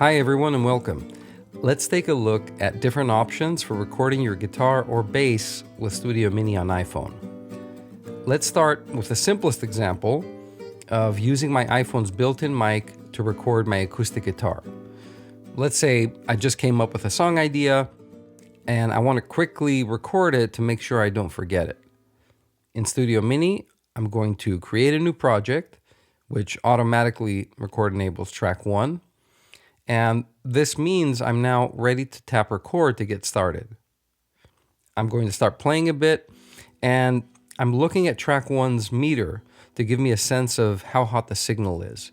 Hi everyone and welcome. Let's take a look at different options for recording your guitar or bass with StudioMini on iPhone. Let's start with the simplest example of using my iPhone's built-in mic to record my acoustic guitar. Let's say I just came up with a song idea and I want to quickly record it to make sure I don't forget it. In StudioMini, I'm going to create a new project, which automatically record enables track 1. And this means I'm now ready to tap record to get started. I'm going to start playing a bit, and I'm looking at track 1's meter to give me a sense of how hot the signal is.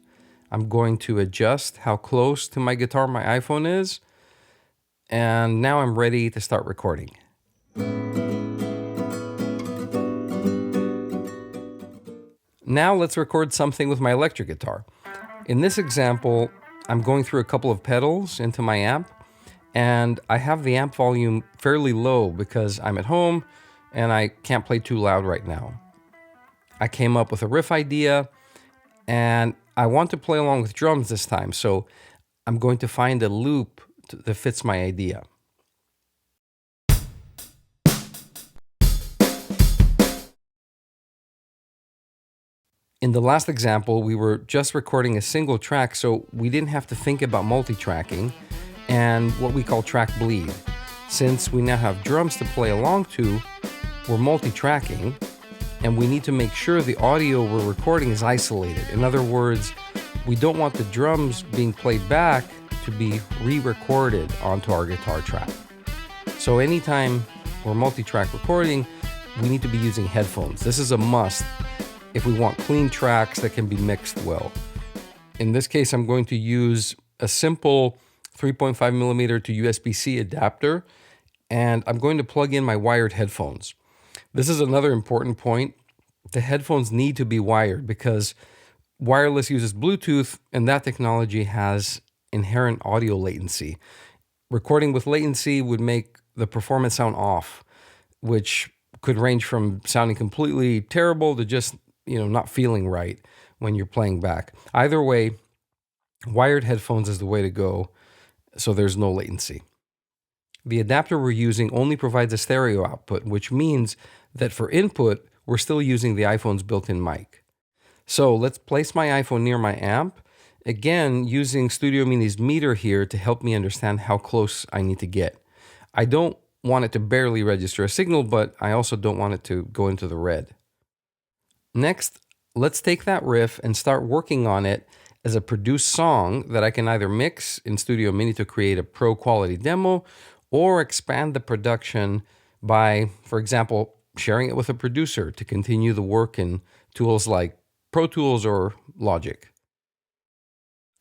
I'm going to adjust how close to my guitar my iPhone is, and now I'm ready to start recording. Now let's record something with my electric guitar. In this example, I'm going through a couple of pedals into my amp, and I have the amp volume fairly low because I'm at home and I can't play too loud right now. I came up with a riff idea and I want to play along with drums this time, so I'm going to find a loop that fits my idea. In the last example, we were just recording a single track, so we didn't have to think about multitracking and what we call track bleed. Since we now have drums to play along to, we're multitracking, and we need to make sure the audio we're recording is isolated. In other words, we don't want the drums being played back to be re-recorded onto our guitar track. So anytime we're multitrack recording, we need to be using headphones. This is a must if we want clean tracks that can be mixed well. In this case, I'm going to use a simple 3.5mm to USB-C adapter, and I'm going to plug in my wired headphones. This is another important point. The headphones need to be wired because wireless uses Bluetooth, and that technology has inherent audio latency. Recording with latency would make the performance sound off, which could range from sounding completely terrible to just not feeling right when you're playing back. Either way, wired headphones is the way to go, so there's no latency. The adapter we're using only provides a stereo output, which means that for input, we're still using the iPhone's built-in mic. So let's place my iPhone near my amp, again using StudioMini's meter here to help me understand how close I need to get. I don't want it to barely register a signal, but I also don't want it to go into the red. Next, let's take that riff and start working on it as a produced song that I can either mix in StudioMini to create a pro quality demo or expand the production by, for example, sharing it with a producer to continue the work in tools like Pro Tools or Logic.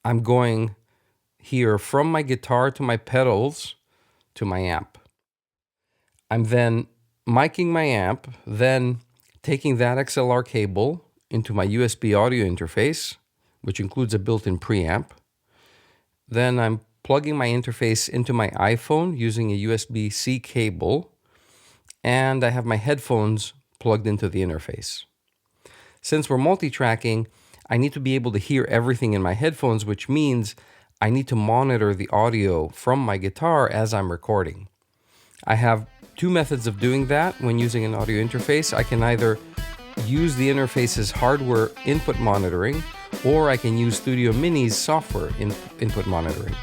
I'm going here from my guitar to my pedals to my amp. I'm then miking my amp, then taking that XLR cable into my USB audio interface, which includes a built-in preamp. Then I'm plugging my interface into my iPhone using a USB-C cable, and I have my headphones plugged into the interface. Since we're multitracking, I need to be able to hear everything in my headphones, which means I need to monitor the audio from my guitar as I'm recording. I have two methods of doing that when using an audio interface. I can either use the interface's hardware input monitoring, or I can use StudioMini's software input monitoring.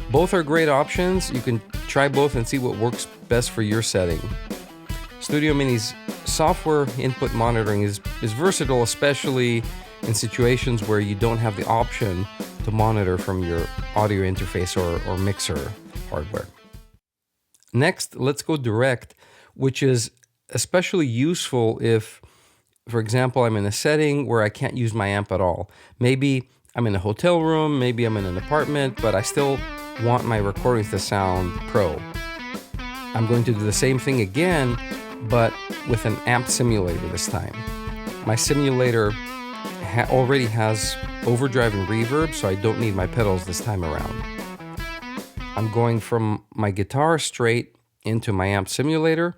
Both are great options. You can try both and see what works best for your setting. StudioMini's software input monitoring is versatile, especially in situations where you don't have the option to monitor from your audio interface or mixer hardware. Next, let's go direct, which is especially useful if, for example, I'm in a setting where I can't use my amp at all. Maybe I'm in a hotel room, maybe I'm in an apartment, but I still want my recordings to sound pro. I'm going to do the same thing again, but with an amp simulator this time. My simulator already has overdrive and reverb, so I don't need my pedals this time around. I'm going from my guitar straight into my amp simulator,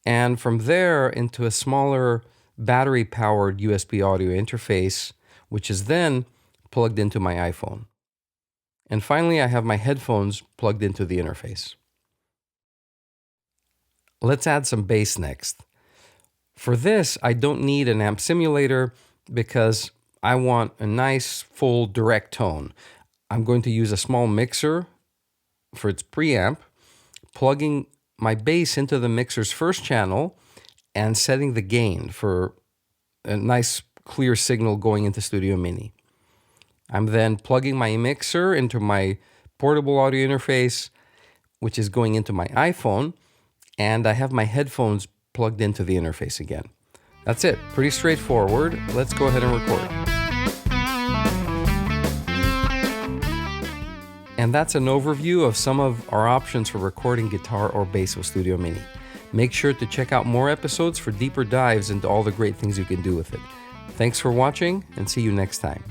and from there into a smaller battery-powered USB audio interface, which is then plugged into my iPhone. And finally, I have my headphones plugged into the interface. Let's add some bass next. For this, I don't need an amp simulator because I want a nice, full, direct tone. I'm going to use a small mixer for its preamp, plugging my bass into the mixer's first channel and setting the gain for a nice, clear signal going into StudioMini. I'm then plugging my mixer into my portable audio interface, which is going into my iPhone, and I have my headphones plugged into the interface again. That's it. Pretty straightforward. Let's go ahead and record. And that's an overview of some of our options for recording guitar or bass with StudioMini. Make sure to check out more episodes for deeper dives into all the great things you can do with it. Thanks for watching, and see you next time.